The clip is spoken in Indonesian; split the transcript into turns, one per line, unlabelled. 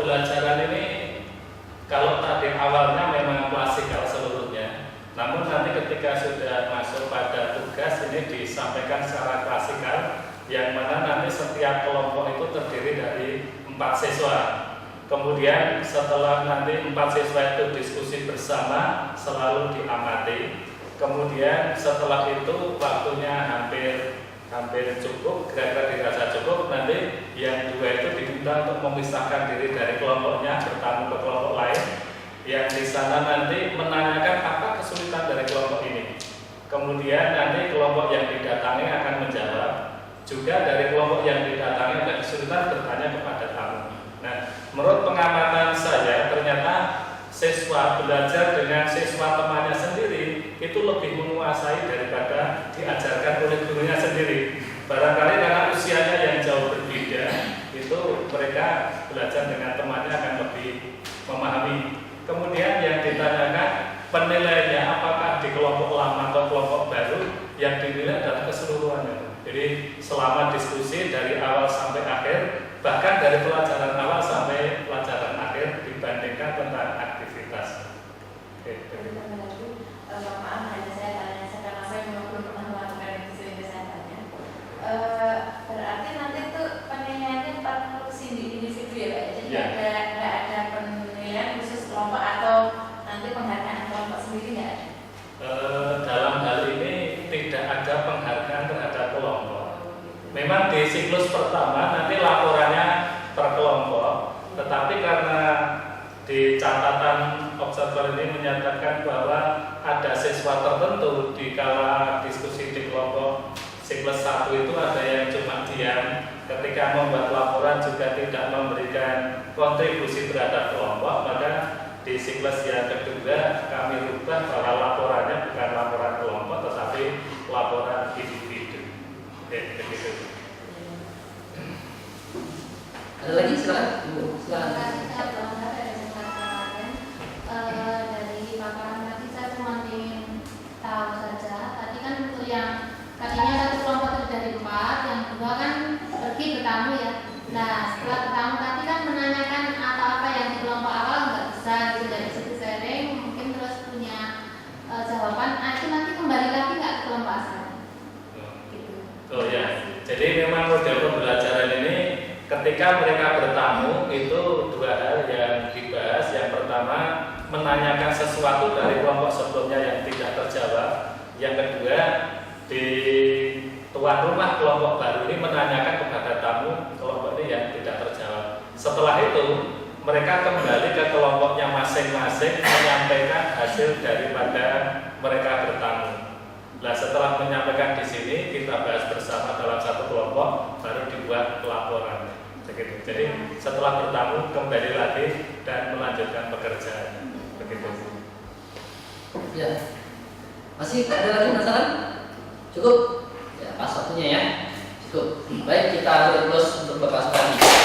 pembelajaran ini kalau tadi awalnya memang klasikal seluruhnya, namun nanti ketika sudah masuk pada tugas ini disampaikan secara klasikal, yang mana nanti setiap kelompok itu terdiri dari 4 siswa. Kemudian setelah nanti 4 siswa itu diskusi bersama selalu diamati. Kemudian setelah itu waktunya hampir cukup, kira-kira dirasa cukup. Nanti yang 2 itu diminta untuk memisahkan diri dari kelompoknya, bertamu ke kelompok lain. Yang di sana nanti menanyakan apa kesulitan dari kelompok ini. Kemudian nanti kelompok yang didatangi akan menjawab. Juga dari kelompok yang didatangi ada kesulitan bertanya kepada tamu. Nah, menurut pengamatan saya ternyata siswa belajar dengan siswa temannya sendiri itu lebih menguasai daripada diajarkan oleh gurunya sendiri. Barangkali karena usianya yang jauh berbeda, itu mereka belajar dengan temannya akan lebih memahami. Kemudian yang ditanyakan penilaiannya apakah di kelompok lama atau kelompok baru, yang dinilai adalah keseluruhannya. Jadi selama diskusi dari awal sampai akhir, bahkan dari pelajaran awal sampai pelajaran akhir dibandingkan tentang aktivitas.
Maaf, hanya saya tanya karena saya belum pernah melakukan itu sehingga saya tanya. Berarti nanti itu penilaiannya per individu ya Pak? Jadi nggak ada penilaian khusus kelompok atau nanti penghargaan kelompok sendiri nggak ada?
Dalam hal ini tidak ada penghargaan terhadap kelompok. Memang di siklus pertama nanti laporannya per kelompok, tetapi karena di catatan observer ini menyatakan bahwa ada siswa tertentu di kala diskusi di kelompok siklus 1 itu ada yang cuma diam, ketika membuat laporan juga tidak memberikan kontribusi terhadap kelompok, maka di siklus yang kedua kami rubah bahwa laporannya bukan laporan kelompok tetapi laporan individu. Begitu.
Ada lagi silakan Ibu, silakan.
Dari paparan tadi saya cuma ingin tahu saja. Tadi kan untuk yang tadinya satu kelompok terdiri dari 4, yang kedua kan pergi bertamu ya. Nah setelah bertamu tadi kan menanyakan atau apa yang di kelompok awal nggak bisa gitu, dari situ sharing mungkin terus punya jawaban. Itu nanti kembali lagi nggak ke kelompok asal? Gitu.
Oh ya, jadi memang model pembelajaran ini ketika mereka bertamu itu 2 hal yang dibahas. Yang pertama menanyakan sesuatu dari kelompok sebelumnya yang tidak terjawab. Yang kedua di tuan rumah kelompok baru ini menanyakan kepada tamu kelompok ini yang tidak terjawab. Setelah itu mereka kembali ke kelompoknya masing-masing menyampaikan hasil daripada mereka bertamu. Nah setelah menyampaikan di sini kita bahas bersama dalam satu kelompok, baru dibuat laporan. Begitu. Jadi setelah bertamu kembali lagi dan melanjutkan pekerjaan. Begitu.
Ya. Masih ada lagi masalah? Cukup? Ya, pas waktunya ya. Cukup. Baik, kita close untuk Bapak sekalian.